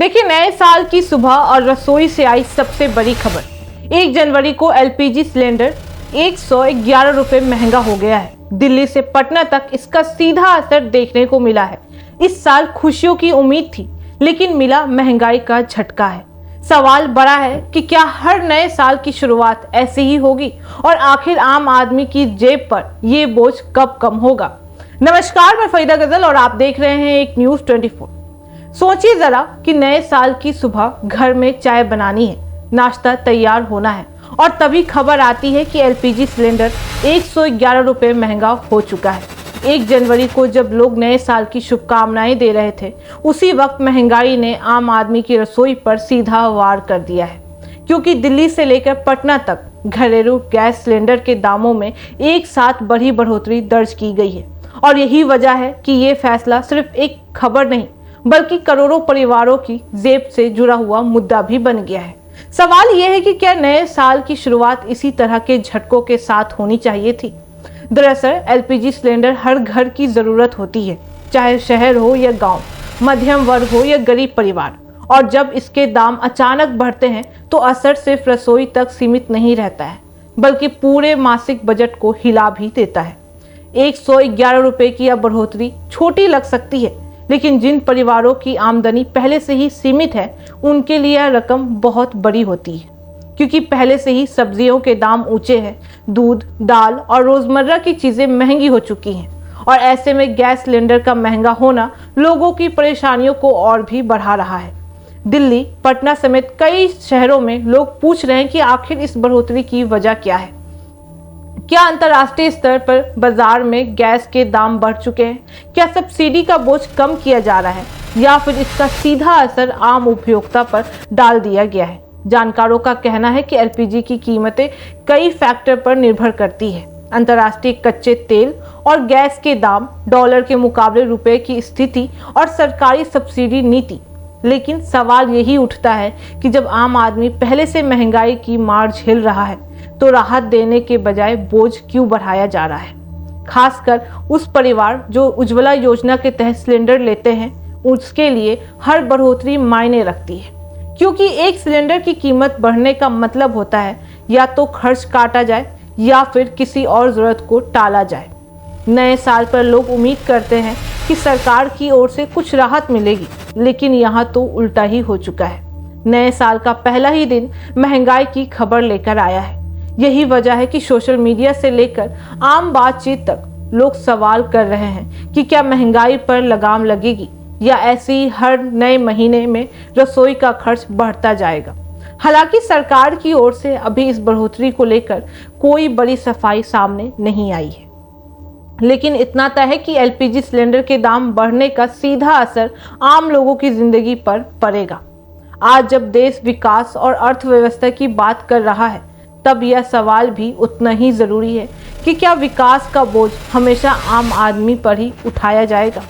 देखिए, नए साल की सुबह और रसोई से आई सबसे बड़ी खबर। 1 जनवरी को एलपीजी सिलेंडर 111 रुपए महंगा हो गया है। दिल्ली से पटना तक इसका सीधा असर देखने को मिला है। इस साल खुशियों की उम्मीद थी, लेकिन मिला महंगाई का झटका है। सवाल बड़ा है कि क्या हर नए साल की शुरुआत ऐसी ही होगी और आखिर आम आदमी की जेब पर ये बोझ कब कम होगा। नमस्कार, मैं फरीदा गजल और आप देख रहे हैं एक न्यूज़ 24। सोचिए जरा कि नए साल की सुबह घर में चाय बनानी है, नाश्ता तैयार होना है और तभी खबर आती है कि एलपीजी सिलेंडर 111 रुपए महंगा हो चुका है। 1 जनवरी को जब लोग नए साल की शुभकामनाएं दे रहे थे, उसी वक्त महंगाई ने आम आदमी की रसोई पर सीधा वार कर दिया है, क्योंकि दिल्ली से लेकर पटना तक घरेलू गैस सिलेंडर के दामों में एक साथ बड़ी बढ़ोतरी दर्ज की गई है। और यही वजह है कि ये फैसला सिर्फ एक खबर नहीं, बल्कि करोड़ों परिवारों की जेब से जुड़ा हुआ मुद्दा भी बन गया है। सवाल यह है कि क्या नए साल की शुरुआत इसी तरह के झटकों के साथ होनी चाहिए थी। दरअसल एलपीजी सिलेंडर हर घर की जरूरत होती है, चाहे शहर हो या गांव, मध्यम वर्ग हो या गरीब परिवार। और जब इसके दाम अचानक बढ़ते हैं तो असर सिर्फ रसोई तक सीमित नहीं रहता है, बल्कि पूरे मासिक बजट को हिला भी देता है। 111 रुपए की यह बढ़ोतरी छोटी लग सकती है, लेकिन जिन परिवारों की आमदनी पहले से ही सीमित है, उनके लिए यह रकम बहुत बड़ी होती है, क्योंकि पहले से ही सब्जियों के दाम ऊंचे हैं, दूध, दाल और रोजमर्रा की चीजें महंगी हो चुकी हैं। और ऐसे में गैस सिलेंडर का महंगा होना लोगों की परेशानियों को और भी बढ़ा रहा है। दिल्ली, पटना समेत कई शहरों में लोग पूछ रहे हैं कि आखिर इस बढ़ोतरी की वजह क्या है। क्या अंतर्राष्ट्रीय स्तर पर बाजार में गैस के दाम बढ़ चुके हैं? क्या सब्सिडी का बोझ कम किया जा रहा है, या फिर इसका सीधा असर आम उपभोक्ता पर डाल दिया गया है? जानकारों का कहना है कि एलपीजी की कीमतें कई फैक्टर पर निर्भर करती है। अंतर्राष्ट्रीय कच्चे तेल और गैस के दाम, डॉलर के मुकाबले रुपए की स्थिति और सरकारी सब्सिडी नीति। लेकिन सवाल यही उठता है कि जब आम आदमी पहले से महंगाई की मार झेल रहा है, तो राहत देने के बजाय बोझ क्यों बढ़ाया जा रहा है। खासकर उस परिवार जो उज्ज्वला योजना के तहत सिलेंडर लेते हैं, उसके लिए हर बढ़ोतरी मायने रखती है, क्योंकि एक सिलेंडर की कीमत बढ़ने का मतलब होता है या तो खर्च काटा जाए या फिर किसी और जरूरत को टाला जाए। नए साल पर लोग उम्मीद करते हैं कि सरकार की ओर से कुछ राहत मिलेगी, लेकिन यहाँ तो उल्टा ही हो चुका है। नए साल का पहला ही दिन महंगाई की खबर लेकर आया है। यही वजह है कि सोशल मीडिया से लेकर आम बातचीत तक लोग सवाल कर रहे हैं कि क्या महंगाई पर लगाम लगेगी, या ऐसे ही हर नए महीने में रसोई का खर्च बढ़ता जाएगा। हालांकि सरकार की ओर से अभी इस बढ़ोतरी को लेकर कोई बड़ी सफाई सामने नहीं आई है, लेकिन इतना तय है कि एलपीजी सिलेंडर के दाम बढ़ने का सीधा असर आम लोगों की जिंदगी पर पड़ेगा। आज जब देश विकास और अर्थव्यवस्था की बात कर रहा है, तब यह सवाल भी उतना ही जरूरी है कि क्या विकास का बोझ हमेशा आम आदमी पर ही उठाया जाएगा।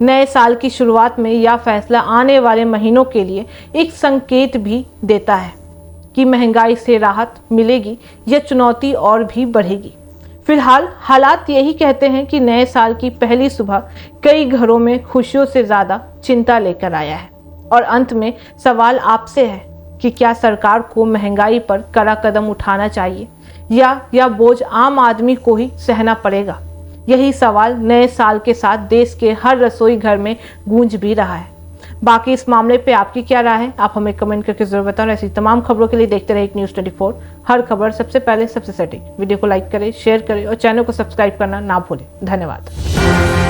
नए साल की शुरुआत में यह फैसला आने वाले महीनों के लिए एक संकेत भी देता है कि महंगाई से राहत मिलेगी या चुनौती और भी बढ़ेगी। फिलहाल हालात यही कहते हैं कि नए साल की पहली सुबह कई घरों में खुशियों से ज़्यादा चिंता लेकर आया है। और अंत में सवाल आपसे है कि क्या सरकार को महंगाई पर कड़ा कदम उठाना चाहिए, या बोझ आम आदमी को ही सहना पड़ेगा। यही सवाल नए साल के साथ देश के हर रसोई घर में गूंज भी रहा है। बाकी इस मामले पे आपकी क्या राय है, आप हमें कमेंट करके जरूर बताएं। ऐसी तमाम खबरों के लिए देखते रहिए एक न्यूज़ 24। हर खबर सबसे पहले, सबसे सटीक। वीडियो को लाइक करें, शेयर करें और चैनल को सब्सक्राइब करना ना भूलें। धन्यवाद।